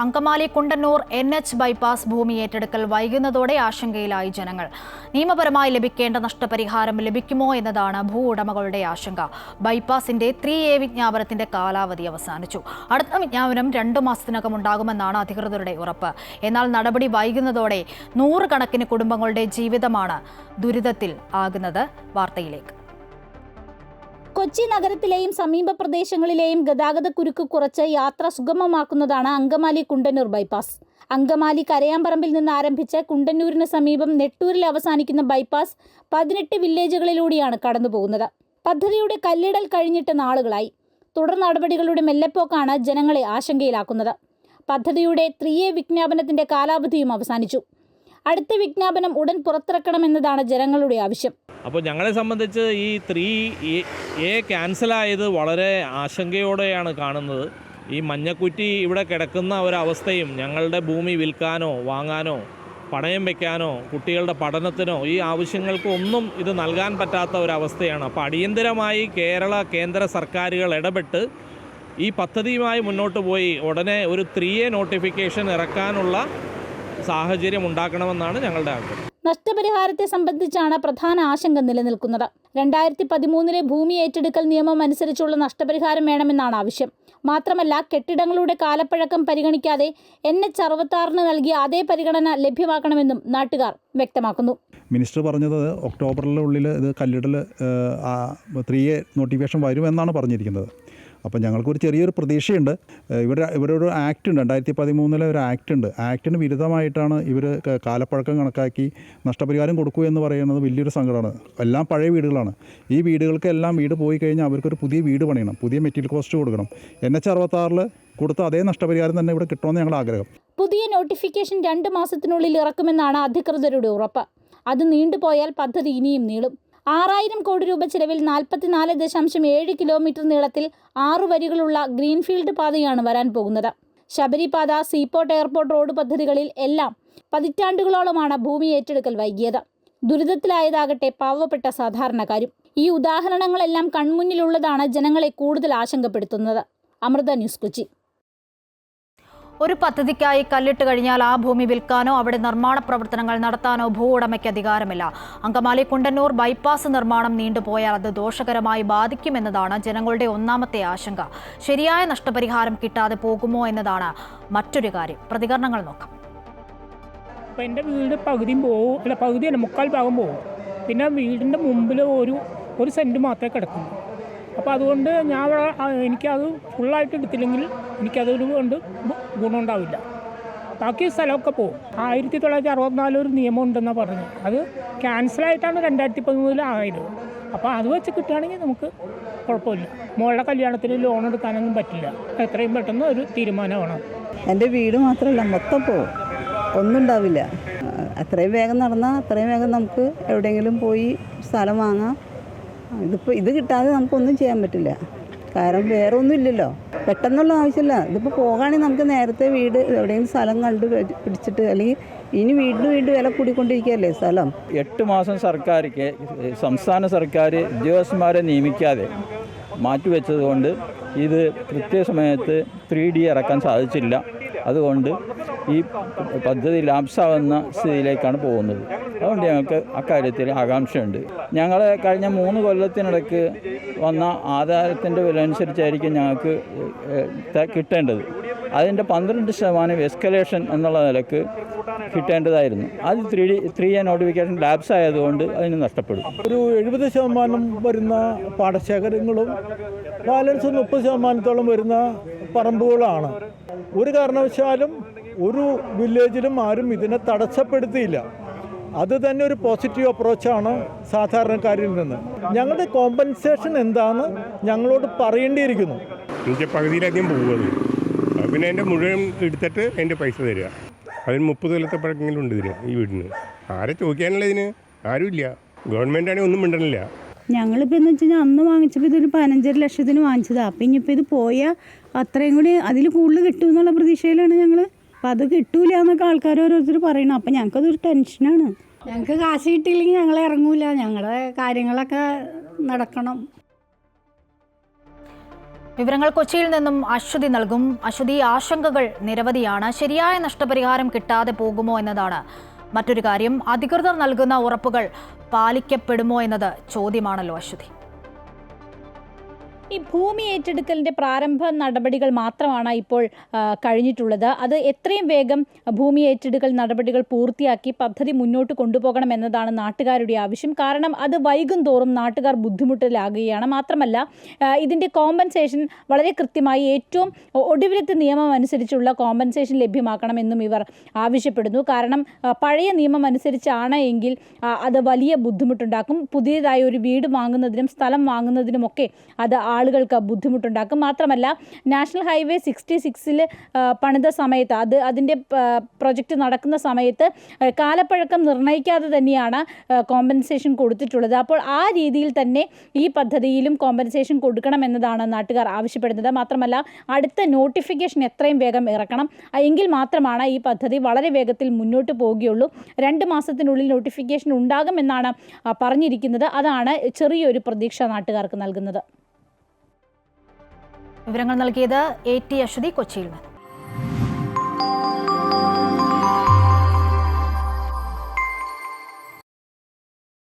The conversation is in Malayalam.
അങ്കമാലി കുണ്ടന്നൂർ NH ബൈപ്പാസ് ഭൂമി ഏറ്റെടുക്കൽ വൈകുന്നതോടെ ആശങ്കയിലായി ജനങ്ങൾ. നിയമപരമായി ലഭിക്കേണ്ട നഷ്ടപരിഹാരം ലഭിക്കുമോ എന്നതാണ് ഭൂ ഉടമകളുടെ ആശങ്ക. ബൈപ്പാസിന്റെ 3A വിജ്ഞാപനത്തിന്റെ കാലാവധി അവസാനിച്ചു. അടുത്ത വിജ്ഞാപനം 2 മാസത്തിനകം ഉണ്ടാകുമെന്നാണ് അധികൃതരുടെ ഉറപ്പ്. എന്നാൽ നടപടി വൈകുന്നതോടെ നൂറുകണക്കിന് കുടുംബങ്ങളുടെ ജീവിതമാണ് ദുരിതത്തിൽ ആകുന്നത്. വാർത്തയിലേക്ക്. കൊച്ചി നഗരത്തിലെയും സമീപ പ്രദേശങ്ങളിലെയും ഗതാഗതക്കുരുക്ക് കുറച്ച് യാത്ര സുഗമമാക്കുന്നതാണ് അങ്കമാലി കുണ്ടന്നൂർ ബൈപ്പാസ്. അങ്കമാലി കരയാമ്പറമ്പിൽ നിന്ന് ആരംഭിച്ച് കുണ്ടന്നൂരിന് സമീപം നെട്ടൂരിൽ അവസാനിക്കുന്ന ബൈപ്പാസ് 18 വില്ലേജുകളിലൂടെയാണ് കടന്നുപോകുന്നത്. പദ്ധതിയുടെ കല്ലിടൽ കഴിഞ്ഞിട്ട് നാളുകളായി. തുടർ നടപടികളുടെ മെല്ലെപ്പോക്കാണ് ജനങ്ങളെ ആശങ്കയിലാക്കുന്നത്. പദ്ധതിയുടെ 3A വിജ്ഞാപനത്തിന്റെ കാലാവധിയും അവസാനിച്ചു. അടുത്ത വിജ്ഞാപനം ഉടൻ പുറത്തിറക്കണമെന്നതാണ് ജനങ്ങളുടെ ആവശ്യം. അപ്പോൾ ഞങ്ങളെ സംബന്ധിച്ച് ഈ 3A ക്യാൻസലായത് വളരെ ആശങ്കയോടെയാണ് കാണുന്നത്. ഈ മഞ്ഞക്കുറ്റി ഇവിടെ കിടക്കുന്ന ഒരവസ്ഥയും ഞങ്ങളുടെ ഭൂമി വിൽക്കാനോ വാങ്ങാനോ പണയം വയ്ക്കാനോ കുട്ടികളുടെ പഠനത്തിനോ ഈ ആവശ്യങ്ങൾക്ക് ഒന്നും ഇത് നൽകാൻ പറ്റാത്ത ഒരവസ്ഥയാണ്. അപ്പോൾ അടിയന്തരമായി കേന്ദ്ര സർക്കാരുകൾ ഇടപെട്ട് ഈ പദ്ധതിയുമായി മുന്നോട്ട് പോയി ഉടനെ ഒരു 3A നോട്ടിഫിക്കേഷൻ ഇറക്കാനുള്ള സാഹചര്യം ഉണ്ടാക്കണമെന്നാണ് ഞങ്ങളുടെ ആഗ്രഹം. നഷ്ടപരിഹാരത്തെ സംബന്ധിച്ചാണ് പ്രധാന ആശങ്ക നിലനിൽക്കുന്നത്. 2013 ഭൂമി ഏറ്റെടുക്കൽ നിയമം അനുസരിച്ചുള്ള നഷ്ടപരിഹാരം വേണമെന്നാണ് ആവശ്യം. മാത്രമല്ല, കെട്ടിടങ്ങളുടെ കാലപ്പഴക്കം പരിഗണിക്കാതെ NH66 നൽകിയ അതേ പരിഗണന ലഭ്യമാക്കണമെന്നും നാട്ടുകാർ വ്യക്തമാക്കുന്നു. മിനിസ്റ്റർ പറഞ്ഞത് ഒക്ടോബറിനുള്ളിൽ ഇത് കല്ലിടൽ 3A നോട്ടിഫിക്കേഷൻ വരുമെന്നാണ് പറഞ്ഞിരിക്കുന്നത്. അപ്പോൾ ഞങ്ങൾക്കൊരു ചെറിയൊരു പ്രതീക്ഷയുണ്ട്. ഇവരുടെ ഒരു ആക്ട് ഉണ്ട്, 2013 ഒരു ആക്ട് ഉണ്ട്. ആക്ടിന് വിരുദ്ധമായിട്ടാണ് ഇവർ കാലപ്പഴക്കം കണക്കാക്കി നഷ്ടപരിഹാരം കൊടുക്കൂ എന്ന് പറയുന്നത് വലിയൊരു സങ്കടമാണ്. എല്ലാം പഴയ വീടുകളാണ്. ഈ വീടുകൾക്കെല്ലാം വീട് പോയി കഴിഞ്ഞാൽ അവർക്കൊരു പുതിയ വീട് പണിയണം, പുതിയ മെറ്റീരിയൽ കോസ്റ്റ് കൊടുക്കണം. NH66 കൊടുത്ത അതേ നഷ്ടപരിഹാരം തന്നെ ഇവിടെ കിട്ടുമെന്ന് ഞങ്ങളുടെ ആഗ്രഹം. പുതിയ നോട്ടിഫിക്കേഷൻ 2 മാസത്തിനുള്ളിൽ ഇറക്കുമെന്നാണ് അധികൃതരുടെ ഉറപ്പ്. അത് നീണ്ടുപോയാൽ പദ്ധതി ഇനിയും നീളും. 6000 കോടി രൂപ ചിലവിൽ 44.7 കിലോമീറ്റർ നീളത്തിൽ 6 വരികളുള്ള ഗ്രീൻഫീൽഡ് പാതയാണ് വരാൻ പോകുന്നത്. ശബരിപാത, സീപോർട്ട് എയർപോർട്ട് റോഡ് പദ്ധതികളിൽ എല്ലാം പതിറ്റാണ്ടുകളോളമാണ് ഭൂമി ഏറ്റെടുക്കൽ വൈകിയത്. ദുരിതത്തിലായതാകട്ടെ പാവപ്പെട്ട സാധാരണക്കാരും. ഈ ഉദാഹരണങ്ങളെല്ലാം കൺമുന്നിലുള്ളതാണ് ജനങ്ങളെ കൂടുതൽ ആശങ്കപ്പെടുത്തുന്നത്. അമൃത ന്യൂസ്, കൊച്ചി. ഒരു പദ്ധതിക്കായി കല്ലിട്ട് കഴിഞ്ഞാൽ ആ ഭൂമി വിൽക്കാനോ അവിടെ നിർമ്മാണ പ്രവർത്തനങ്ങൾ നടത്താനോ ഭൂ ഉടമയ്ക്ക് അധികാരമില്ല. അങ്കമാലി കുണ്ടന്നൂർ ബൈപ്പാസ് നിർമ്മാണം നീണ്ടുപോയാൽ അത് ദോഷകരമായി ബാധിക്കുമെന്നതാണ് ജനങ്ങളുടെ ഒന്നാമത്തെ ആശങ്ക. ശരിയായ നഷ്ടപരിഹാരം കിട്ടാതെ പോകുമോ എന്നതാണ് മറ്റൊരു കാര്യം. പ്രതികരണങ്ങൾ നോക്കാം. അപ്പോൾ എൻ്റെ വീട് പകുതിയും പോവും, അല്ല പകുതിയല്ല, 3/4 ഭാഗം പോവും. പിന്നെ വീടിൻ്റെ മുമ്പിൽ ഒരു സെൻറ്റ് മാത്രമേ കിടക്കുള്ളൂ. അപ്പോൾ അതുകൊണ്ട് എനിക്കത് ഫുള്ളായിട്ട് എടുത്തില്ലെങ്കിൽ എനിക്കതുകൊണ്ട് ഗുണമുണ്ടാവില്ല. ബാക്കി സ്ഥലമൊക്കെ പോകും. 1964 ഒരു നിയമം ഉണ്ടെന്നാണ് പറഞ്ഞത്. അത് ക്യാൻസലായിട്ടാണ് 2013 ആയത്. അപ്പോൾ അത് വെച്ച് കിട്ടുകയാണെങ്കിൽ നമുക്ക് കുഴപ്പമില്ല. മോളുടെ കല്യാണത്തിന് ലോൺ എടുക്കാനൊന്നും പറ്റില്ല. എത്രയും പെട്ടെന്ന് ഒരു തീരുമാനമാണ്. എൻ്റെ വീട് മാത്രമല്ല, മൊത്തം പോകും, ഒന്നും ഉണ്ടാവില്ല. അത്രയും വേഗം നടന്നാൽ അത്രയും വേഗം നമുക്ക് എവിടെയെങ്കിലും പോയി സ്ഥലം വാങ്ങാം. ഇത് കിട്ടാതെ നമുക്കൊന്നും ചെയ്യാൻ പറ്റില്ല. കാരണം വേറെ ഒന്നും ഇല്ലല്ലോ, പെട്ടെന്നുള്ള ആവശ്യമില്ല. ഇതിപ്പോൾ പോകുകയാണെങ്കിൽ നമുക്ക് നേരത്തെ വീട് എവിടെയെങ്കിലും സ്ഥലം കണ്ട് പിടിച്ചിട്ട്, അല്ലെങ്കിൽ ഇനി വീണ്ടും വില കൂടിക്കൊണ്ടിരിക്കുകയല്ലേ സ്ഥലം. 8 മാസം സംസ്ഥാന സർക്കാർ ഉദ്യോഗസ്ഥന്മാരെ നിയമിക്കാതെ മാറ്റിവെച്ചതുകൊണ്ട് ഇത് കൃത്യസമയത്ത് 3D ഇറക്കാൻ സാധിച്ചില്ല. അതുകൊണ്ട് ഈ പദ്ധതി ലാപ്സാവുന്ന സ്ഥിതിയിലേക്കാണ് പോകുന്നത്. അതുകൊണ്ട് ഞങ്ങൾക്ക് അക്കാര്യത്തിൽ ആകാംക്ഷയുണ്ട്. ഞങ്ങൾ കഴിഞ്ഞ 3 കൊല്ലത്തിനിടയ്ക്ക് വന്ന ആധാരത്തിൻ്റെ വില അനുസരിച്ചായിരിക്കും ഞങ്ങൾക്ക് കിട്ടേണ്ടത്. അതിൻ്റെ 12% എസ്കലേഷൻ എന്നുള്ള നിലക്ക് കിട്ടേണ്ടതായിരുന്നു. അത് 3A നോട്ടിഫിക്കേഷൻ ലാപ്സ് ആയതുകൊണ്ട് അതിന് നഷ്ടപ്പെടും. ഒരു 70% വരുന്ന പാടശേഖരങ്ങളും ബാലൻസ് 30% വരുന്ന പറമ്പുകളാണ്. ഒരു കാരണവശാലും ഒരു വില്ലേജിലും ആരും ഇതിനെ തടസ്സപ്പെടുത്തിയില്ല. അത് തന്നെ ഒരു പോസിറ്റീവ് അപ്രോച്ചാണ് സാധാരണക്കാരിൽ നിന്ന്. ഞങ്ങളുടെ കോമ്പൻസേഷൻ എന്താണെന്ന് ഞങ്ങളോട് പറയേണ്ടിയിരിക്കുന്നു. എനിക്ക് പകുതിയിലധികം പോകുന്നത്, പിന്നെ എൻ്റെ മുഴുവൻ എടുത്തിട്ട് എൻ്റെ പൈസ തരിക. അതിന് 30 കൊല്ലത്തെ പഴക്കെങ്കിലും ഉണ്ട് ഇതിന്, ഈ വീടിന്. ആരെ ചോദിക്കാനുള്ള ഇതിന് ആരുമില്ല. ഗവൺമെൻറ്റാണെങ്കിൽ ഒന്നും മിണ്ടണില്ല. ഞങ്ങളിപ്പോൾ എന്ന് വെച്ച് കഴിഞ്ഞാൽ അന്ന് വാങ്ങിച്ചപ്പോൾ ഇതൊരു 15 ലക്ഷത്തിന് വാങ്ങിച്ചതാണ്. അപ്പം ഇനിയിപ്പോൾ ഇത് പോയാൽ അത്രയും കൂടി അതിൽ കൂടുതൽ കിട്ടും എന്നുള്ള പ്രതീക്ഷയിലാണ് ഞങ്ങൾ. അപ്പം അത് കിട്ടൂല എന്നൊക്കെ ആൾക്കാർ ഓരോരുത്തർ പറയണം. അപ്പം ഞങ്ങൾക്കതൊരു ടെൻഷനാണ്. ഞങ്ങൾക്ക് കാശ് കിട്ടിയില്ലെങ്കിൽ ഞങ്ങൾ ഇറങ്ങൂല. ഞങ്ങളുടെ കാര്യങ്ങളൊക്കെ നടക്കണം. വിവരങ്ങൾ കൊച്ചിയിൽ നിന്നും അശ്വതി നൽകും. അശ്വതി, ആശങ്കകൾ നിരവധിയാണ്. ശരിയായ നഷ്ടപരിഹാരം കിട്ടാതെ പോകുമോ എന്നതാണ് മറ്റൊരു കാര്യം. അധികൃതർ നൽകുന്ന ഉറപ്പുകൾ പാലിക്കപ്പെടുമോ എന്നത് ചോദ്യമാണല്ലോ അശ്വതി. ഈ ഭൂമി ഏറ്റെടുക്കലിൻ്റെ പ്രാരംഭ നടപടികൾ മാത്രമാണ് ഇപ്പോൾ കഴിഞ്ഞിട്ടുള്ളത്. അത് എത്രയും വേഗം ഭൂമി ഏറ്റെടുക്കൽ നടപടികൾ പൂർത്തിയാക്കി പദ്ധതി മുന്നോട്ട് കൊണ്ടുപോകണമെന്നതാണ് നാട്ടുകാരുടെ ആവശ്യം. കാരണം അത് വൈകും തോറും നാട്ടുകാർ ബുദ്ധിമുട്ടിലാകുകയാണ്. മാത്രമല്ല ഇതിൻ്റെ കോമ്പൻസേഷൻ വളരെ കൃത്യമായി ഏറ്റവും ഒടുവിലത്തെ നിയമം അനുസരിച്ചുള്ള കോമ്പൻസേഷൻ ലഭ്യമാക്കണമെന്നും ഇവർ ആവശ്യപ്പെടുന്നു. കാരണം പഴയ നിയമം അനുസരിച്ചാണ് എങ്കിൽ അത് വലിയ ബുദ്ധിമുട്ടുണ്ടാക്കും. പുതിയതായി ഒരു വീട് വാങ്ങുന്നതിനും സ്ഥലം വാങ്ങുന്നതിനുമൊക്കെ അത് ആളുകൾക്ക് ബുദ്ധിമുട്ടുണ്ടാക്കും. മാത്രമല്ല നാഷണൽ ഹൈവേ 66 പണിത സമയത്ത് അതിൻ്റെ പ്രൊജക്റ്റ് നടക്കുന്ന സമയത്ത് കാലപ്പഴക്കം നിർണ്ണയിക്കാതെ തന്നെയാണ് കോമ്പൻസേഷൻ കൊടുത്തിട്ടുള്ളത്. അപ്പോൾ ആ രീതിയിൽ തന്നെ ഈ പദ്ധതിയിലും കോമ്പൻസേഷൻ കൊടുക്കണമെന്നതാണ് നാട്ടുകാർ ആവശ്യപ്പെടുന്നത്. മാത്രമല്ല അടുത്ത നോട്ടിഫിക്കേഷൻ എത്രയും വേഗം ഇറക്കണം. എങ്കിൽ മാത്രമാണ് ഈ പദ്ധതി വളരെ വേഗത്തിൽ മുന്നോട്ട് പോവുകയുള്ളൂ. 2 മാസത്തിനുള്ളിൽ നോട്ടിഫിക്കേഷൻ ഉണ്ടാകുമെന്നാണ് പറഞ്ഞിരിക്കുന്നത്. അതാണ് ചെറിയൊരു പ്രതീക്ഷ നാട്ടുകാർക്ക് നൽകുന്നത്. വിവരങ്ങൾ നൽകിയത് AT അശ്വതി കൊച്ചിയിൽ നിന്ന്.